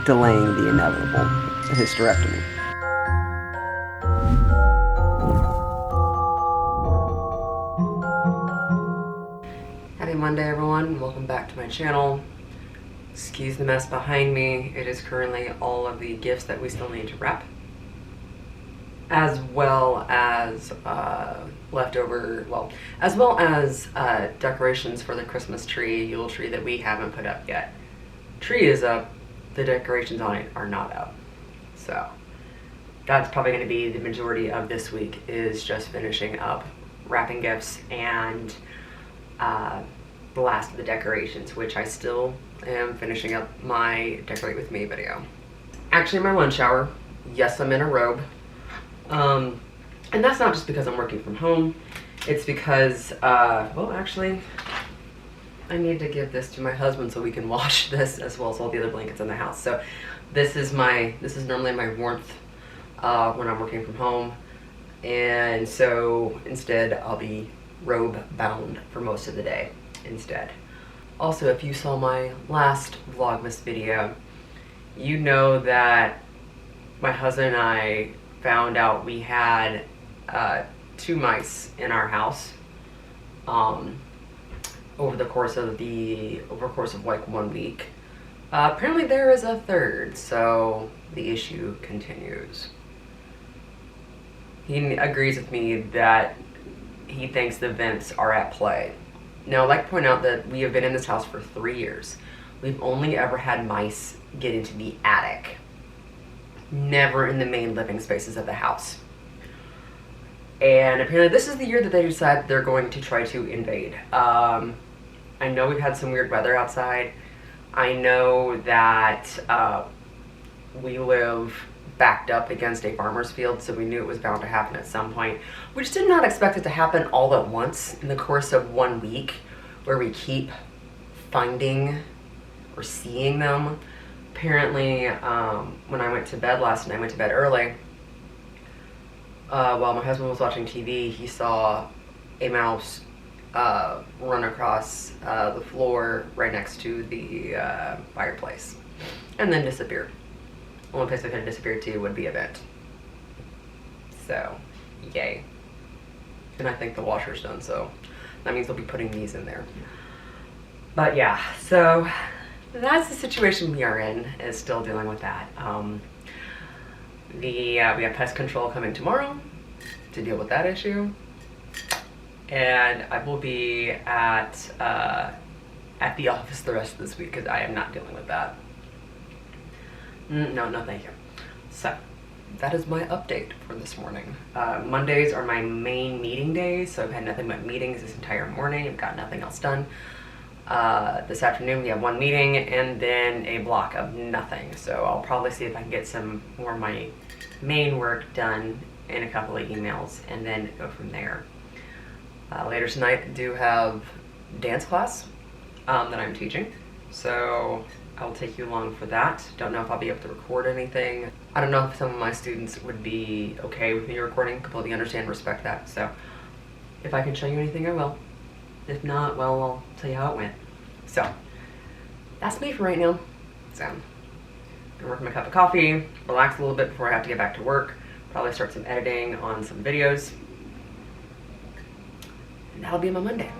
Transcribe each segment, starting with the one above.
delaying the inevitable, a hysterectomy. Happy Monday, everyone. Welcome back to my channel. Excuse the mess behind me. It is currently all of the gifts that we still need to wrap, as well as decorations for the Christmas tree, Yule tree that we haven't put up yet. Tree is up, the decorations on it are not up. So that's probably going to be the majority of this week, is just finishing up wrapping gifts and the last of the decorations, which I still am finishing up my Decorate With Me video. Actually, my lunch hour, yes, I'm in a robe. And that's not just because I'm working from home. It's because, well, actually, I need to give this to my husband so we can wash this as well as all the other blankets in the house. So this is normally my warmth when I'm working from home. And so instead I'll be robe bound for most of the day instead. Also, if you saw my last Vlogmas video, you know that my husband and I found out we had 2 mice in our house over the course of like 1 week. Apparently there is a third, so the issue continues. He agrees with me that he thinks the vents are at play. Now, I'd like to point out that we have been in this house for 3 years. We've only ever had mice get into the attic, never in the main living spaces of the house. And apparently this is the year that they decide they're going to try to invade. I know we've had some weird weather outside. I know that we live backed up against a farmer's field, so we knew it was bound to happen at some point. We just did not expect it to happen all at once in the course of 1 week, where we keep finding or seeing them. Apparently, when I went to bed last night, I went to bed early. While my husband was watching TV, he saw a mouse run across the floor right next to the fireplace and then disappeared. The only place I could have disappeared to would be a vent. So, yay. And I think the washer's done, so that means we'll be putting these in there. But yeah, so that's the situation we are in, is still dealing with that. We have pest control coming tomorrow to deal with that issue. And I will be at the office the rest of this week because I am not dealing with that. No, thank you. So that is my update for this morning. Mondays are my main meeting days, so I've had nothing but meetings this entire morning. I've got nothing else done. This afternoon we have 1 meeting and then a block of nothing. So I'll probably see if I can get some more of my main work done in a couple of emails and then go from there. Later tonight I do have dance class that I'm teaching. So I'll take you along for that. Don't know if I'll be able to record anything. I don't know if some of my students would be okay with me recording. Completely understand and respect that. So if I can show you anything, I will. If not, well, I'll tell you how it went. So that's me for right now. So I'm gonna work my cup of coffee, relax a little bit before I have to get back to work. Probably start some editing on some videos. And that'll be my Monday.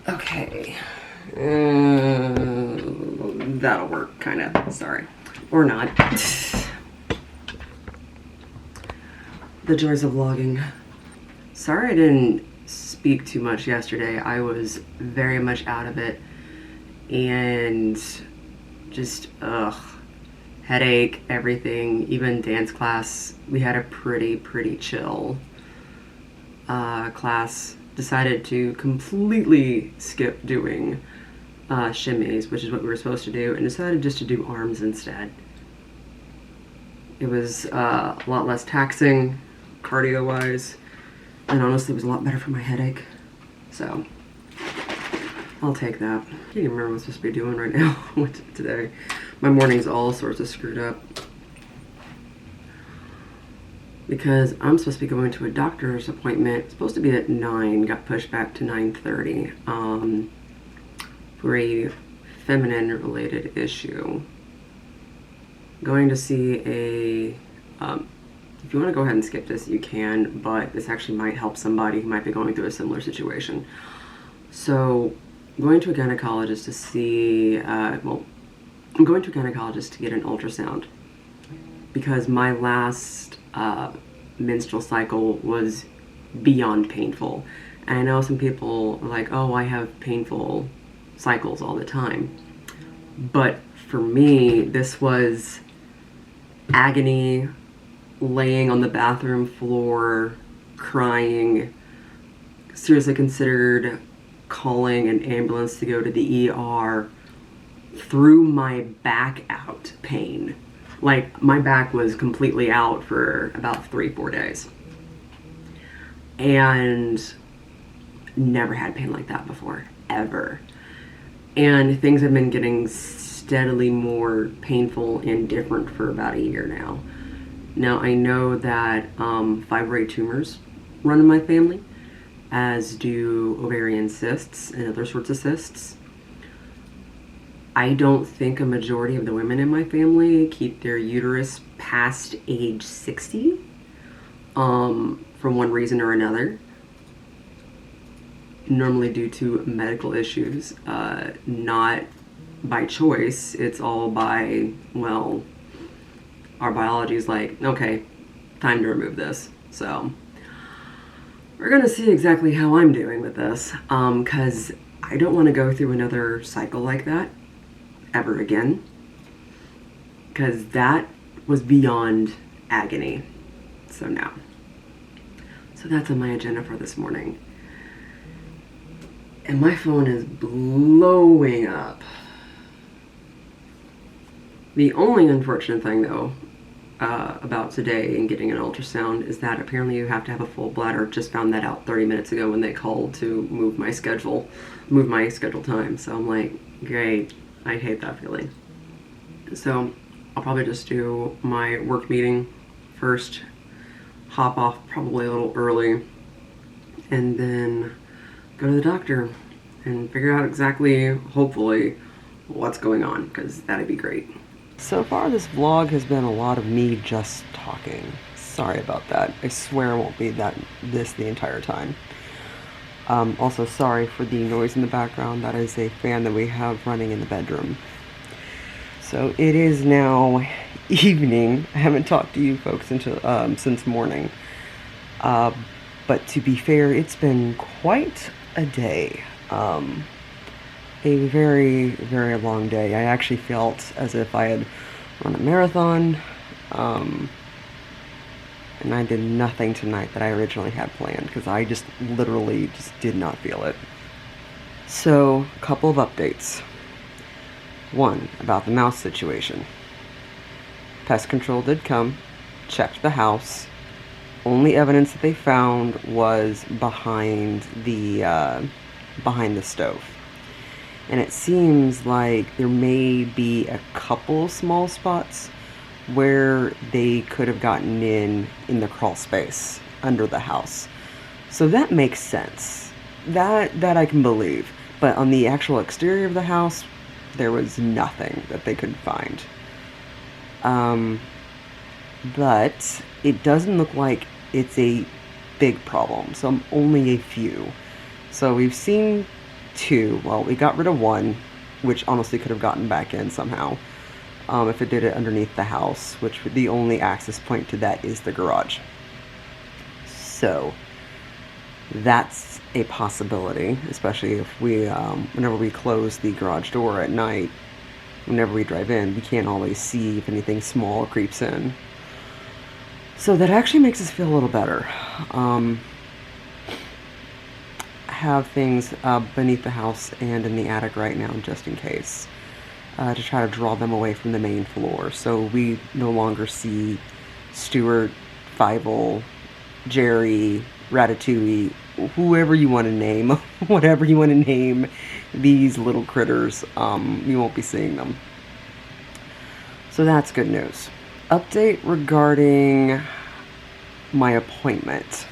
Okay. That'll work, kind of. Sorry. Or not. The joys of vlogging. sorry I didn't speak too much yesterday. I was very much out of it, and just, headache, everything. Even dance class, we had a pretty chill class. Decided to completely skip doing shimmies, which is what we were supposed to do, and decided just to do arms instead. It was a lot less taxing cardio-wise, and honestly it was a lot better for my headache, so I'll take that. I can't even remember what I'm supposed to be doing right now today. My morning's all sorts of screwed up because I'm supposed to be going to a doctor's appointment. It's supposed to be at 9, got pushed back to 9:30 for a feminine related issue. Going to see a, if you want to go ahead and skip this, you can, but this actually might help somebody who might be going through a similar situation. So, going to a gynecologist to see, well, I'm going to a gynecologist to get an ultrasound because my last menstrual cycle was beyond painful. And I know some people are like, oh, I have painful cycles all the time. But for me, this was agony, laying on the bathroom floor, crying, seriously considered calling an ambulance to go to the ER, through my back out pain. Like, my back was completely out for about 3-4 days. And never had pain like that before, ever. And things have been getting steadily more painful and different for about a year now. Now, I know that fibroid tumors run in my family, as do ovarian cysts and other sorts of cysts. I don't think a majority of the women in my family keep their uterus past age 60 from one reason or another. Normally due to medical issues, not by choice. It's all by, well, our biology is like, okay, time to remove this. So we're gonna see exactly how I'm doing with this, because I don't want to go through another cycle like that ever again, because that was beyond agony. So now, so that's on my agenda for this morning. And my phone is blowing up. The only unfortunate thing, though, about today and getting an ultrasound is that apparently you have to have a full bladder. Just found that out 30 minutes ago when they called to move my scheduled time. So I'm like, great, I hate that feeling. So I'll probably just do my work meeting first, hop off probably a little early, and then go to the doctor and figure out exactly, hopefully, what's going on, because that'd be great. So far this vlog has been a lot of me just talking. Sorry about that. I swear it won't be this the entire time. Also sorry for the noise in the background. That is a fan that we have running in the bedroom. So it is now evening. I haven't talked to you folks until since morning. But to be fair, it's been quite a day. A very, very long day. I actually felt as if I had run a marathon, and I did nothing tonight that I originally had planned, because I just literally just did not feel it. So, a couple of updates. One, about the mouse situation. Pest control did come, checked the house. Only evidence that they found was behind the stove. And it seems like there may be a couple small spots where they could have gotten in the crawl space under the house. So that makes sense. That I can believe. But on the actual exterior of the house, there was nothing that they could find. But it doesn't look like it's a big problem. So only a few. So we've seen 2. Well, we got rid of 1, which honestly could have gotten back in somehow, if it did it underneath the house, which the only access point to that is the garage. So That's a possibility, especially if we, whenever we close the garage door at night, whenever we drive in, we can't always see if anything small creeps in. So that actually makes us feel a little better. Have things beneath the house and in the attic right now, just in case, to try to draw them away from the main floor. So we no longer see Stuart, Fievel, Jerry, Ratatouille, whoever you want to name, whatever you want to name these little critters, you won't be seeing them. So that's good news. Update regarding my appointment.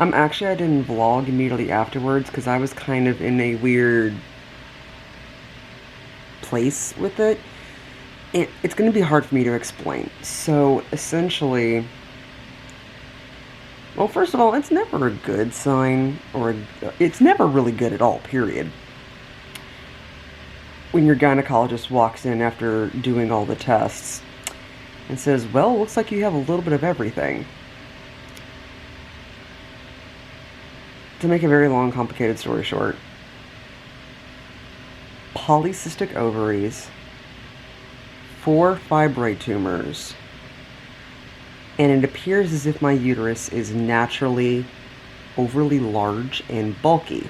Actually, I didn't vlog immediately afterwards because I was kind of in a weird place with it. It's going to be hard for me to explain. So, essentially, well, first of all, it's never a good sign, or it's never really good at all, period. When your gynecologist walks in after doing all the tests and says, well, looks like you have a little bit of everything. To make a very long, complicated story short, polycystic ovaries, 4 fibroid tumors, and it appears as if my uterus is naturally overly large and bulky.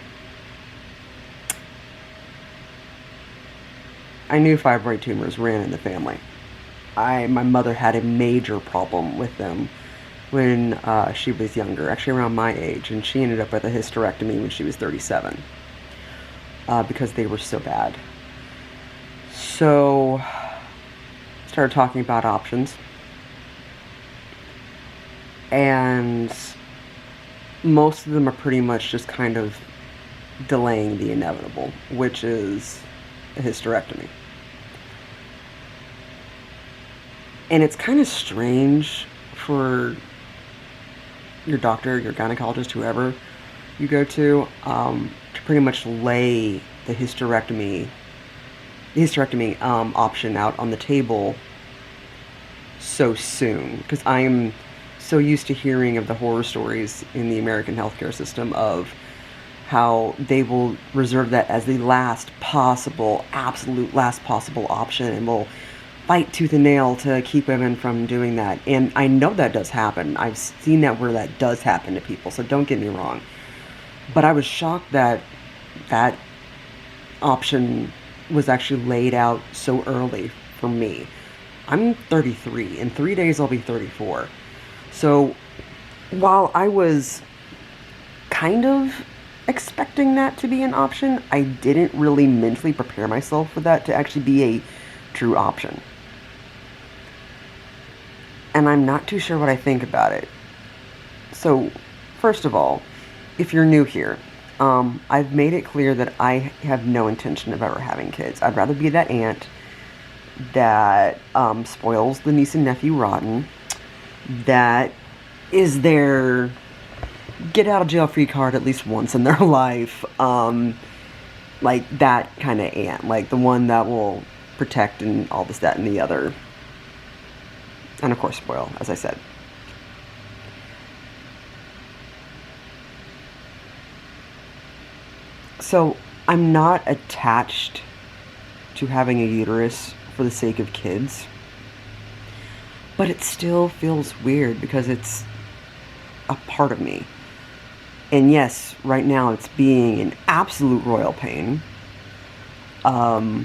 I knew fibroid tumors ran in the family. My mother had a major problem with them when she was younger, actually around my age, and she ended up with a hysterectomy when she was 37 because they were so bad. So, started talking about options, and most of them are pretty much just kind of delaying the inevitable, which is a hysterectomy. And it's kind of strange for your doctor, your gynecologist, whoever you go to pretty much lay the hysterectomy option out on the table so soon, because I'm so used to hearing of the horror stories in the American healthcare system of how they will reserve that as the absolute last possible option, and will fight tooth and nail to keep women from doing that. And I know that does happen. I've seen that where that does happen to people, so don't get me wrong. But I was shocked that that option was actually laid out so early for me. I'm 33. In 3 days I'll be 34. So while I was kind of expecting that to be an option, I didn't really mentally prepare myself for that to actually be a true option. And I'm not too sure what I think about it. So, first of all, if you're new here, I've made it clear that I have no intention of ever having kids. I'd rather be that aunt that spoils the niece and nephew rotten, that is their get out of jail free card at least once in their life, like that kind of aunt, like the one that will protect and all this, that, and the other. And of course spoil, as I said. So I'm not attached to having a uterus for the sake of kids, but it still feels weird because it's a part of me. And yes, right now it's being an absolute royal pain. I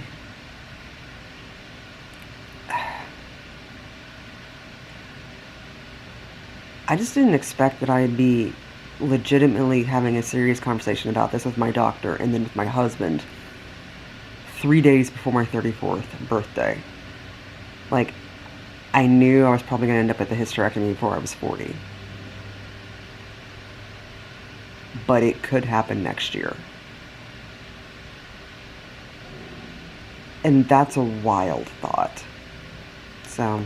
just didn't expect that I'd be legitimately having a serious conversation about this with my doctor and then with my husband 3 days before my 34th birthday. Like, I knew I was probably going to end up at the hysterectomy before I was 40. But it could happen next year. And that's a wild thought. So,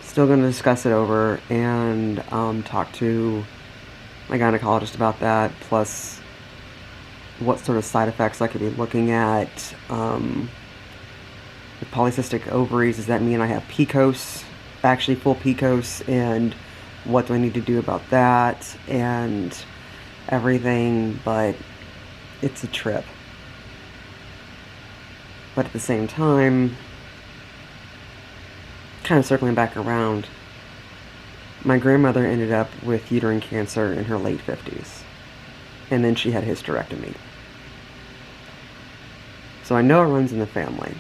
still going to discuss it over and talk to my gynecologist about that, plus what sort of side effects I could be looking at, with polycystic ovaries, does that mean I have PCOS, actually full PCOS, and what do I need to do about that and everything? But it's a trip. But at the same time, kind of circling back around, my grandmother ended up with uterine cancer in her late 50s, and then she had hysterectomy. So I know it runs in the family.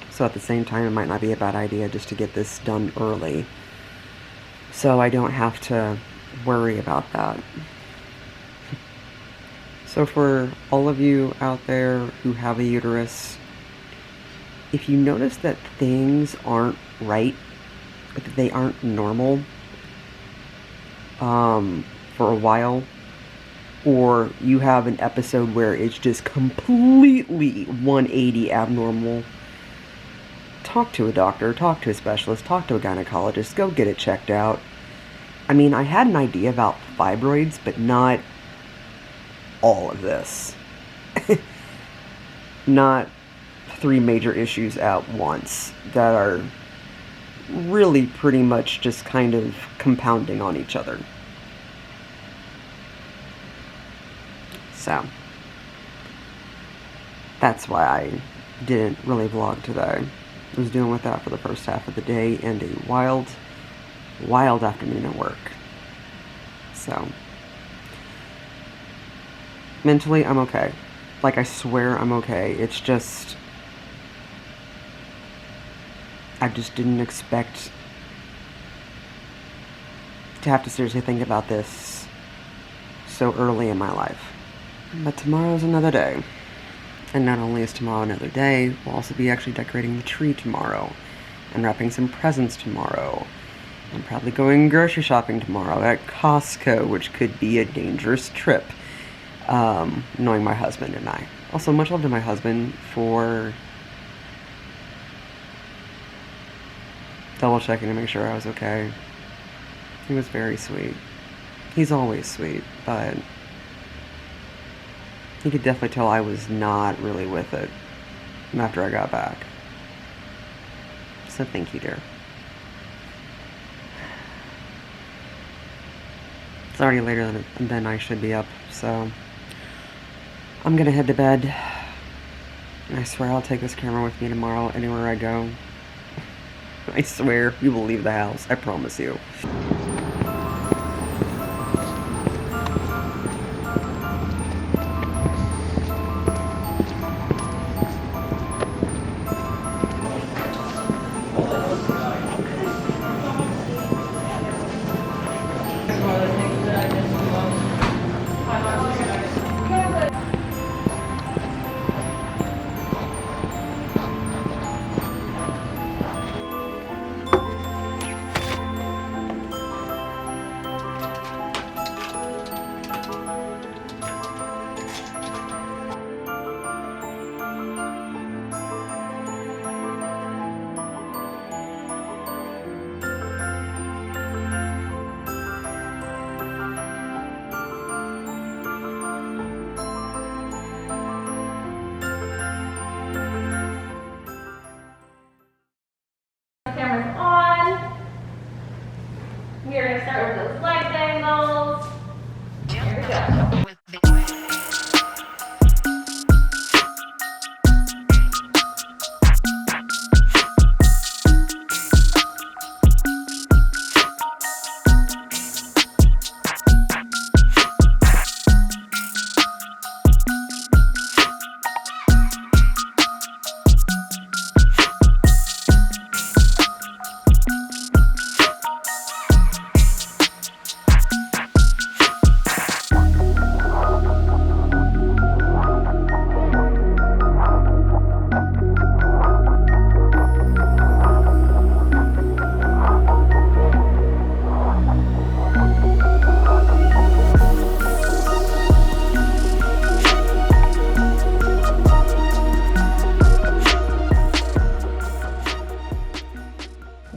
So at the same time, it might not be a bad idea just to get this done early, so I don't have to worry about that. So for all of you out there who have a uterus, if you notice that things aren't right, that they aren't normal for a while, or you have an episode where it's just completely 180 abnormal, talk to a doctor, talk to a specialist, talk to a gynecologist, go get it checked out. I mean, I had an idea about fibroids, but not all of this. Not 3 major issues at once that are really pretty much just kind of compounding on each other. So that's why I didn't really vlog today. I was dealing with that for the first half of the day and a wild afternoon at work. So mentally, I'm okay. Like, I swear I'm okay. It's just, I just didn't expect to have to seriously think about this so early in my life. But tomorrow's another day. And not only is tomorrow another day, we'll also be actually decorating the tree tomorrow and wrapping some presents tomorrow. I'm probably going grocery shopping tomorrow at Costco, which could be a dangerous trip, knowing my husband and I. Also, much love to my husband for double checking to make sure I was okay. He was very sweet. He's always sweet, but he could definitely tell I was not really with it after I got back. So thank you, dear. It's already later than I should be up, so I'm gonna head to bed. And I swear I'll take this camera with me tomorrow anywhere I go. I swear, you will leave the house. I promise you. Camera's on. We are going to start with those leg angles. Here we go.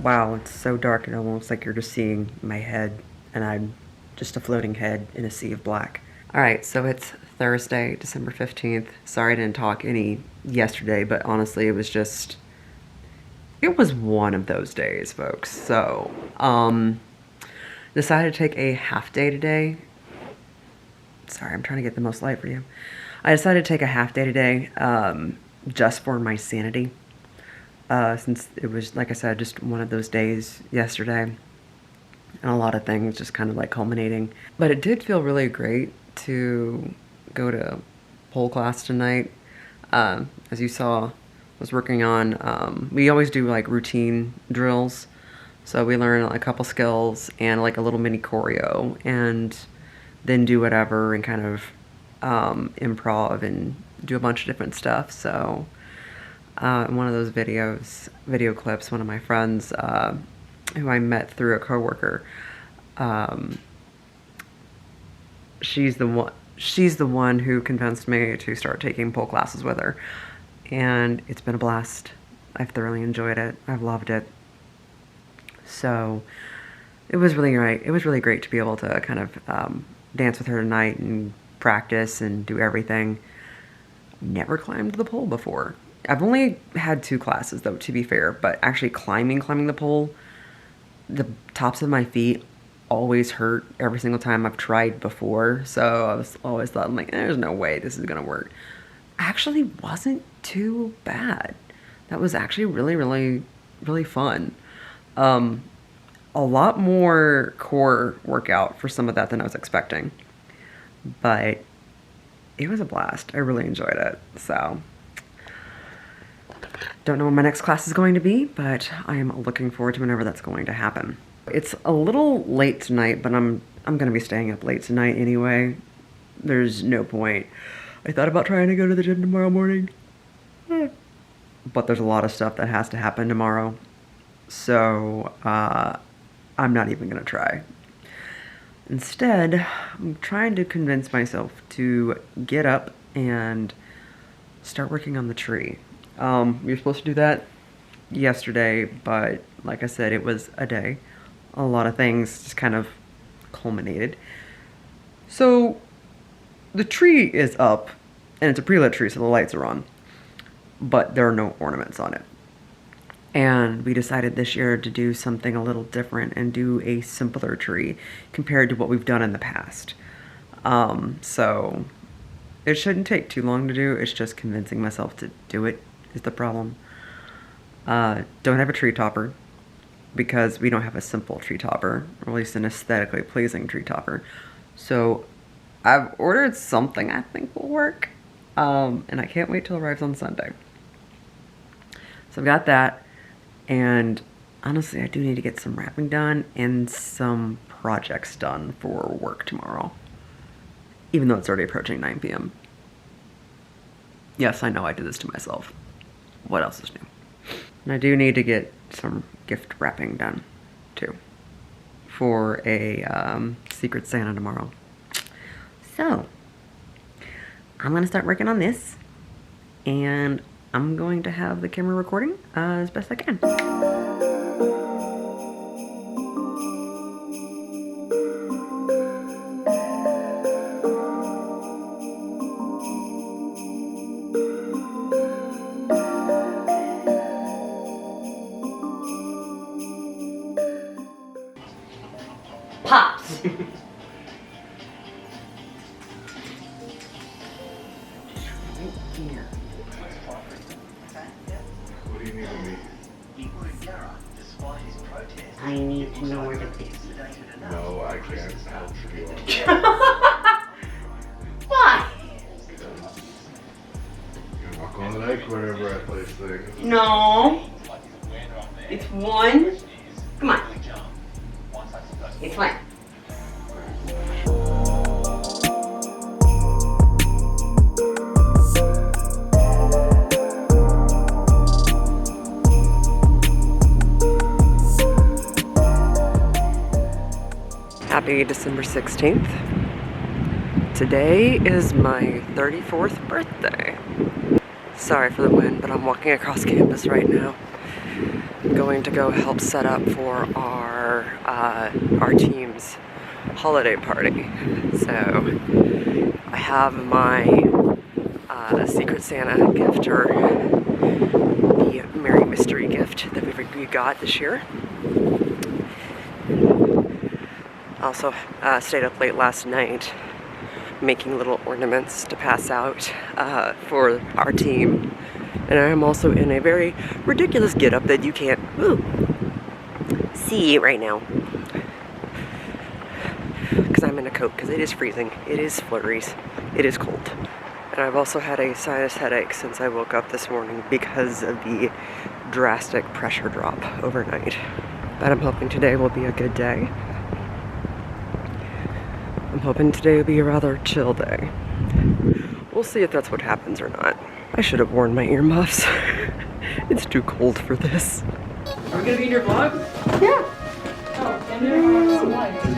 Wow, it's so dark and almost like you're just seeing my head, and I'm just a floating head in a sea of black. Alright, so it's Thursday, December 15th. Sorry I didn't talk any yesterday, but honestly, it was one of those days, folks. So, decided to take a half day today. Sorry, I'm trying to get the most light for you. I decided to take a half day today, just for my sanity. Since it was, like I said, just one of those days yesterday. And a lot of things just kind of like culminating. But it did feel really great to go to pole class tonight. As you saw, I was working on, we always do like routine drills. So we learn a couple skills and like a little mini choreo, and then do whatever and kind of improv and do a bunch of different stuff. So one of those video clips, one of my friends who I met through a coworker, she's the one who convinced me to start taking pole classes with her, and it's been a blast. I've thoroughly enjoyed it. I've loved it. So it was really great. It was really great to be able to kind of dance with her tonight and practice and do everything. Never climbed the pole before. I've only had 2 classes though, to be fair, but actually climbing the pole, the tops of my feet always hurt every single time I've tried before. So I was always thought, I'm like, there's no way this is gonna work. Actually wasn't too bad. That was actually really, really, really fun. A lot more core workout for some of that than I was expecting, but it was a blast. I really enjoyed it. So don't know when my next class is going to be, but I am looking forward to whenever that's going to happen. It's a little late tonight, but I'm going to be staying up late tonight anyway. There's no point. I thought about trying to go to the gym tomorrow morning, but there's a lot of stuff that has to happen tomorrow. So I'm not even going to try. Instead, I'm trying to convince myself to get up and start working on the tree. We were supposed to do that yesterday, but like I said, it was a day. A lot of things just kind of culminated. So the tree is up, and it's a pre-lit tree, so the lights are on, but there are no ornaments on it. And we decided this year to do something a little different and do a simpler tree compared to what we've done in the past. So it shouldn't take too long to do. It's just convincing myself to do it is the problem. Don't have a tree topper because we don't have a simple tree topper, or at least an aesthetically pleasing tree topper. So I've ordered something I think will work, and I can't wait till it arrives on Sunday. So I've got that. And honestly, I do need to get some wrapping done and some projects done for work tomorrow, even though it's already approaching 9 p.m. Yes, I know I did this to myself. What else is new? And I do need to get some gift wrapping done too for a Secret Santa tomorrow. So I'm gonna start working on this, and I'm going to have the camera recording as best I can. Pops! What do you need of me? I need to know where to be. No, I can't help you on Why? that. You're not gonna like wherever I place things. No. It's one. Come on. It's one. Happy December 16th. Today is my 34th birthday. Sorry for the wind, but I'm walking across campus right now. I'm going to go help set up for our team's holiday party. So I have my a Secret Santa gift or the Merry Mystery gift that we got this year. Also stayed up late last night making little ornaments to pass out for our team. And I am also in a very ridiculous getup that you can't see right now. Because I'm in a coat, because it is freezing. It is flurries. It is cold. And I've also had a sinus headache since I woke up this morning because of the drastic pressure drop overnight. But I'm hoping today will be a good day. I'm hoping today will be a rather chill day. We'll see if that's what happens or not. I should have worn my earmuffs. It's too cold for this. Are we gonna be in your vlog? Yeah. Oh, and there are some lights.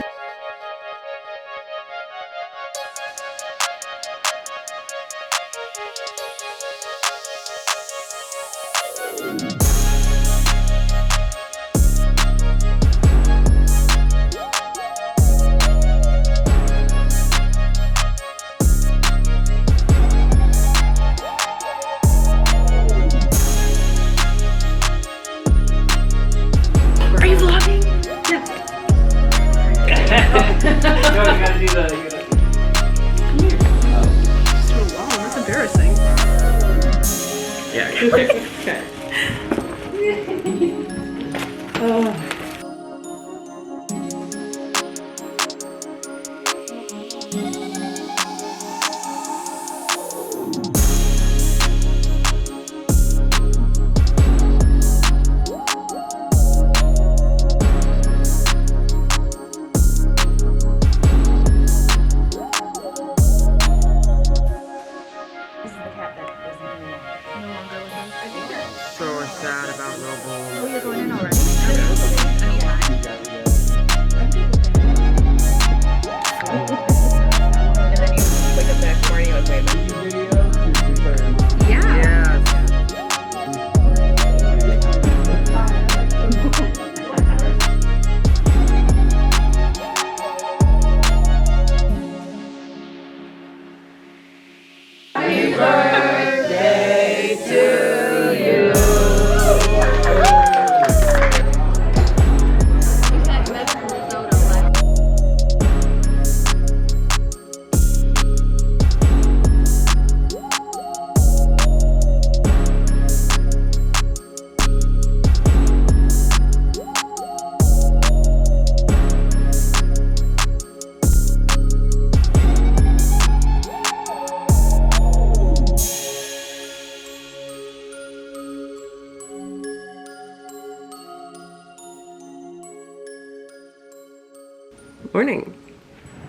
Morning.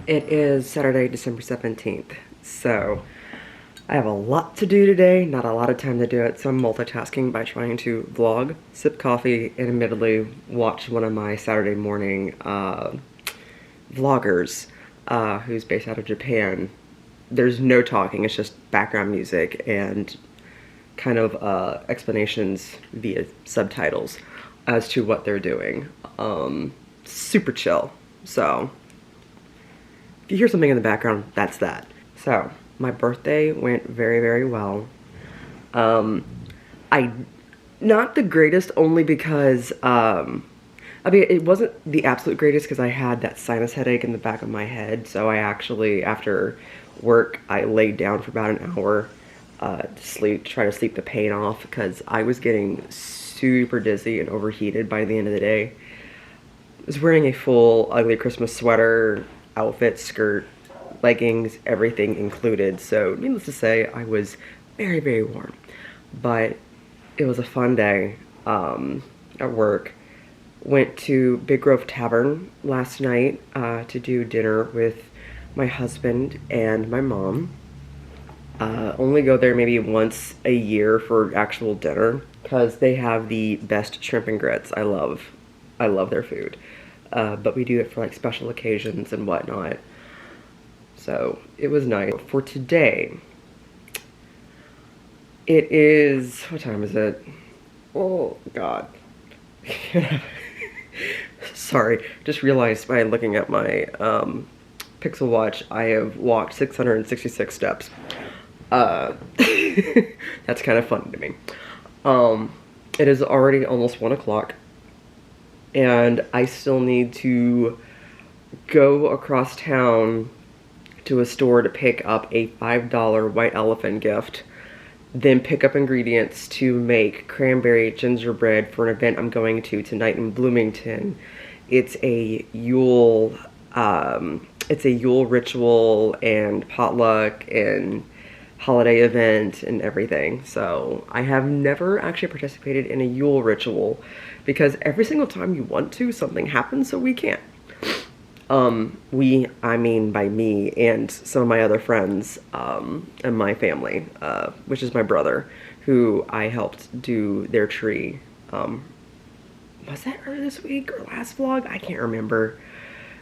It is Saturday, December 17th, so I have a lot to do today, not a lot of time to do it, so I'm multitasking by trying to vlog, sip coffee, and admittedly watch one of my Saturday morning vloggers who's based out of Japan. There's no talking, it's just background music and kind of explanations via subtitles as to what they're doing. Super chill. So, if you hear something in the background, that's that. So, my birthday went very, very well. Not the greatest, only because, I mean, it wasn't the absolute greatest because I had that sinus headache in the back of my head. So I actually, after work, I laid down for about an hour to try to sleep the pain off because I was getting super dizzy and overheated by the end of the day. I was wearing a full ugly Christmas sweater, outfit, skirt, leggings, everything included. So needless to say, I was very, very warm. But it was a fun day at work. Went to Big Grove Tavern last night to do dinner with my husband and my mom. Only go there maybe once a year for actual dinner because they have the best shrimp and grits. I love their food. But we do it for like special occasions and whatnot. So it was nice. For today, it is, what time is it? Oh God. Sorry, just realized by looking at my Pixel Watch, I have walked 666 steps. That's kind of funny to me. It is already almost 1 o'clock, and I still need to go across town to a store to pick up a $5 white elephant gift, then pick up ingredients to make cranberry gingerbread for an event I'm going to tonight in Bloomington. It's a Yule ritual and potluck and holiday event and everything. So I have never actually participated in a Yule ritual because every single time you want to, something happens, so we can't. I mean by me and some of my other friends, and my family, which is my brother, who I helped do their tree. Was that earlier this week or last vlog? I can't remember.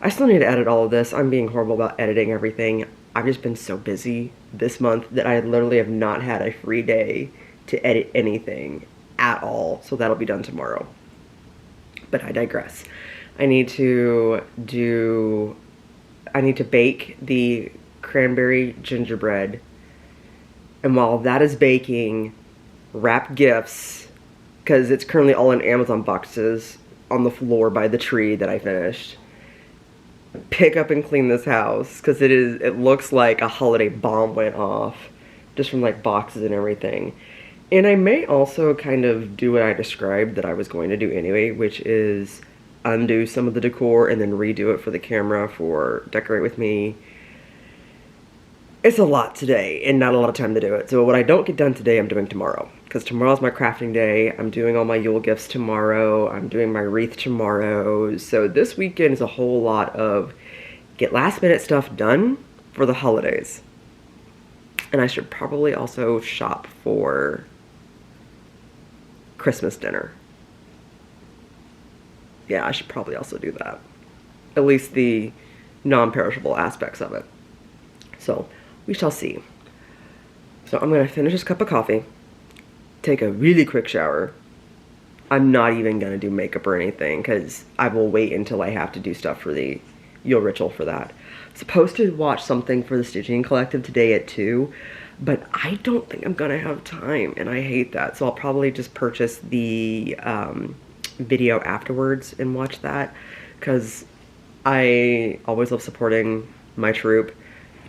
I still need to edit all of this. I'm being horrible about editing everything. I've just been so busy this month that I literally have not had a free day to edit anything at all. So that'll be done tomorrow. But I digress. I need to bake the cranberry gingerbread. And while that is baking, wrap gifts, because it's currently all in Amazon boxes on the floor by the tree that I finished. Pick up and clean this house because it looks like a holiday bomb went off just from like boxes and everything. And I may also kind of do what I described that I was going to do anyway, which is undo some of the decor and then redo it for the camera for Decorate With Me. It's a lot today and not a lot of time to do it. So what I don't get done today, I'm doing tomorrow. Because tomorrow's my crafting day. I'm doing all my Yule gifts tomorrow. I'm doing my wreath tomorrow. So this weekend is a whole lot of get last minute stuff done for the holidays. And I should probably also shop for Christmas dinner. Yeah, I should probably also do that. At least the non-perishable aspects of it. So we shall see. So I'm gonna finish this cup of coffee, take a really quick shower. I'm not even gonna do makeup or anything because I will wait until I have to do stuff for the Yule ritual for that. I'm supposed to watch something for the Stitching Collective today at 2, but I don't think I'm gonna have time and I hate that. So I'll probably just purchase the video afterwards and watch that because I always love supporting my troupe.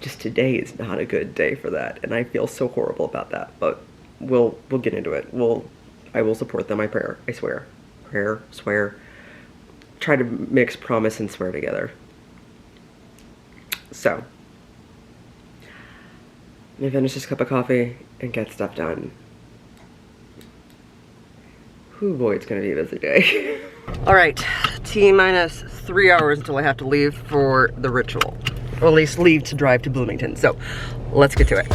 Just today is not a good day for that and I feel so horrible about that, but we'll get into it. I will support them, I swear. Prayer, swear. Try to mix promise and swear together. So I'm gonna finish this cup of coffee and get stuff done. Whew, boy, it's gonna be a busy day. All right, T-minus 3 hours until I have to leave for the ritual. Or at least leave to drive to Bloomington. So let's get to it.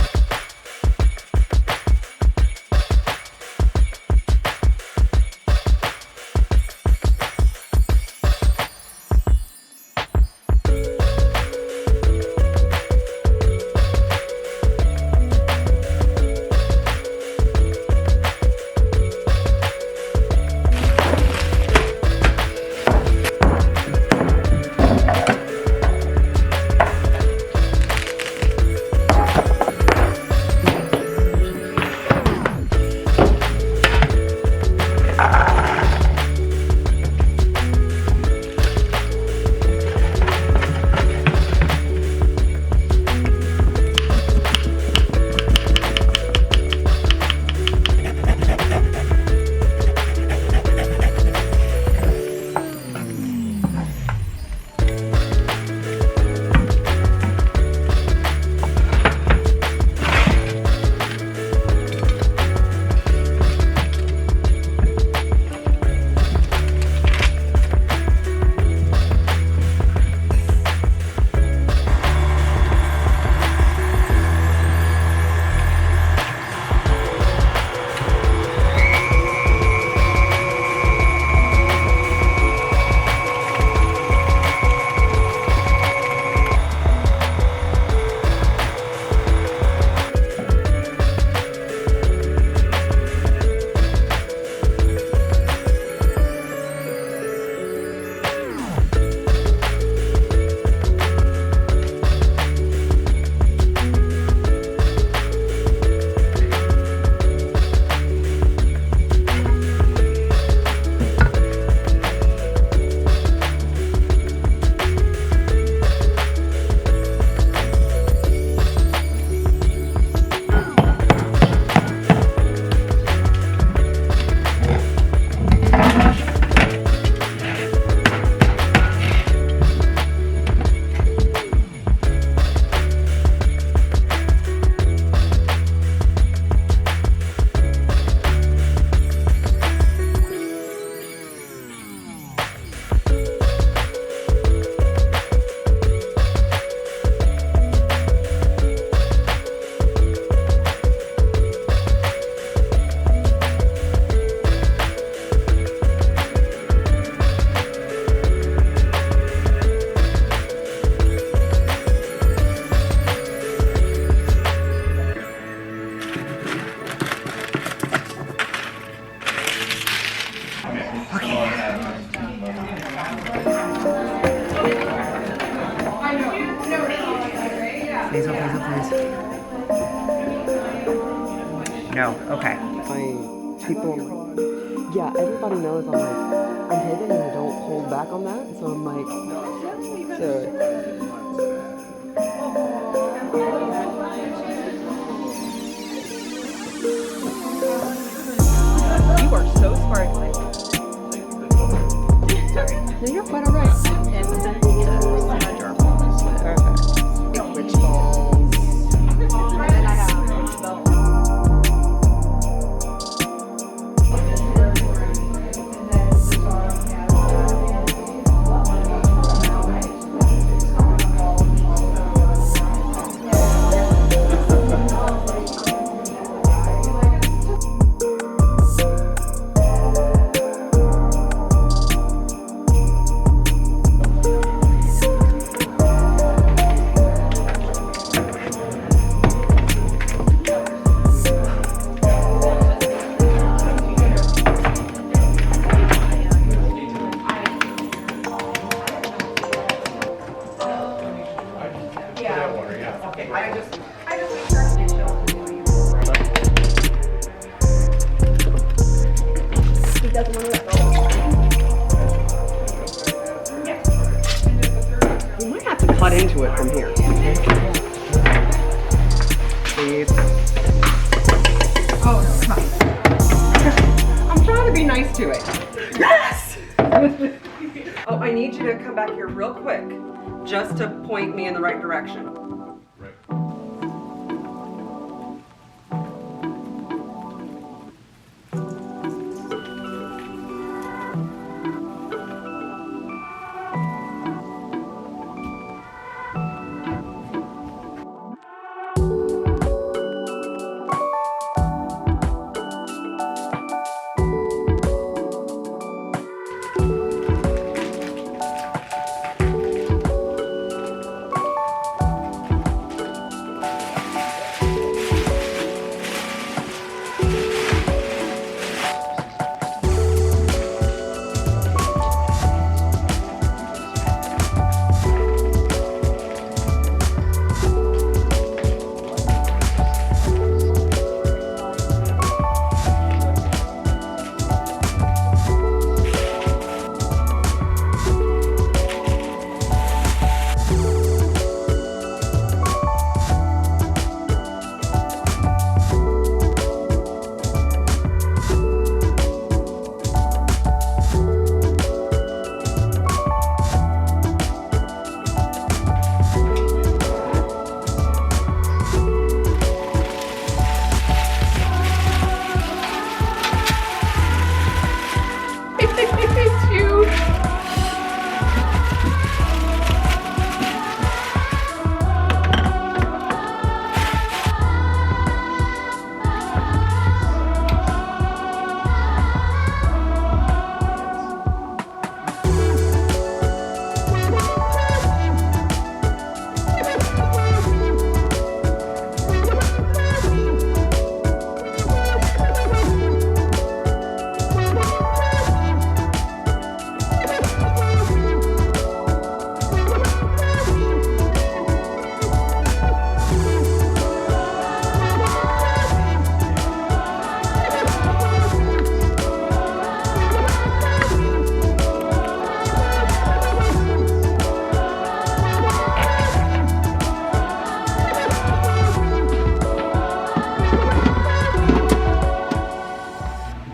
friends? No. Okay. Yeah, everybody knows I'm pagan and I don't hold back on that. So I'm like, you are so sparkly. No, you're quite all right. Perfect. Rich balls. We might have to cut into it from here. Please. Oh, no, come on. I'm trying to be nice to it. Yes! Oh, I need you to come back here real quick, just to point me in the right direction.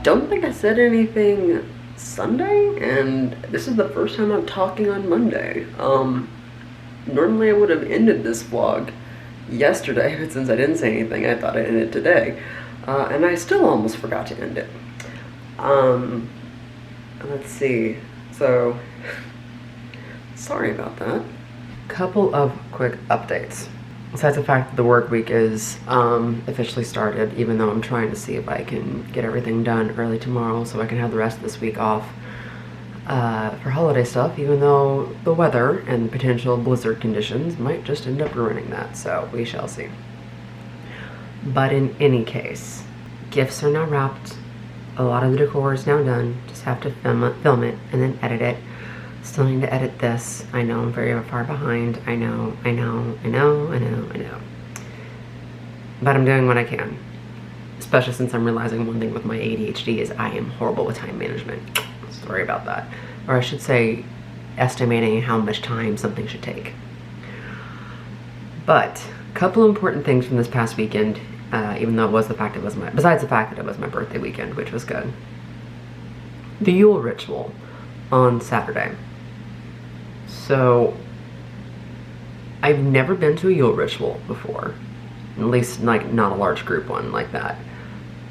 Don't think I said anything Sunday, and this is the first time I'm talking on Monday. Normally I would have ended this vlog yesterday, but since I didn't say anything, I thought I'd end it today. And I still almost forgot to end it. Let's see. So, sorry about that. Couple of quick updates. Besides the fact that the work week is officially started, even though I'm trying to see if I can get everything done early tomorrow so I can have the rest of this week off for holiday stuff, even though the weather and potential blizzard conditions might just end up ruining that, so we shall see. But in any case, gifts are now wrapped, a lot of the decor is now done, just have to film it and then edit it. Still need to edit this. I know I'm very far behind. I know. but I'm doing what I can. Especially since I'm realizing one thing with my ADHD is I am horrible with time management. Sorry about that. Or I should say, estimating how much time something should take. But a couple important things from this past weekend, even though besides the fact that it was my birthday weekend, which was good. The Yule ritual on Saturday. So, I've never been to a Yule ritual before. At least, like, not a large group one like that.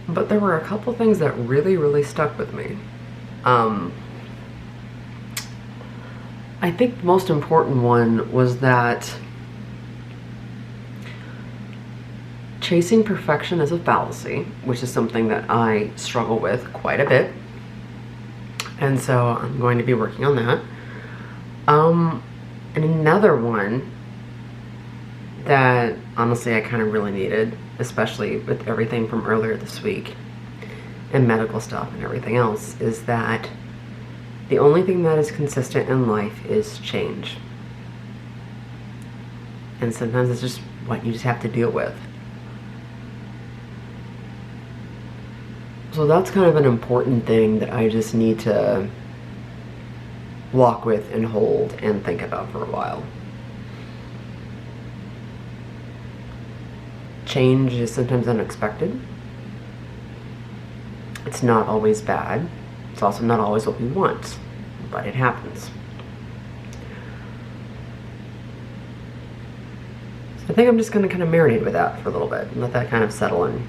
But there were a couple things that really, really stuck with me. I think the most important one was that chasing perfection is a fallacy, which is something that I struggle with quite a bit. And so I'm going to be working on that. And another one that honestly I kind of really needed, especially with everything from earlier this week and medical stuff and everything else, is that the only thing that is consistent in life is change. And sometimes it's just what you just have to deal with. So that's kind of an important thing that I just need to walk with and hold and think about for a while. Change is sometimes unexpected. It's not always bad. It's also not always what we want, but it happens. So I think I'm just going to kind of marinate with that for a little bit and let that kind of settle and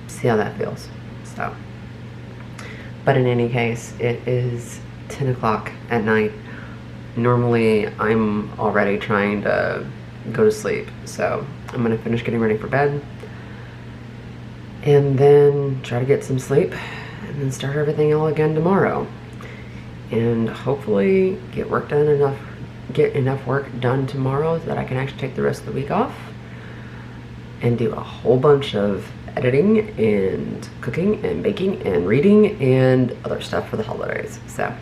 see how that feels. So, but in any case, it is 10 o'clock at night. Normally, I'm already trying to go to sleep, so I'm gonna finish getting ready for bed and then try to get some sleep and then start everything all again tomorrow and hopefully get enough work done tomorrow so that I can actually take the rest of the week off and do a whole bunch of editing and cooking and baking and reading and other stuff for the holidays. So, I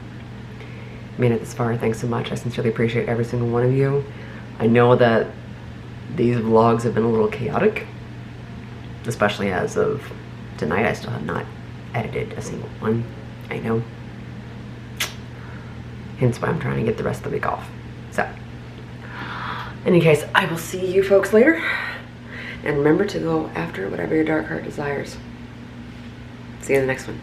made it this far. Thanks so much. I sincerely appreciate every single one of you. I know that these vlogs have been a little chaotic, especially as of tonight. I still have not edited a single one. I know. Hence why I'm trying to get the rest of the week off. So, in any case, I will see you folks later. And remember to go after whatever your dark heart desires. See you in the next one.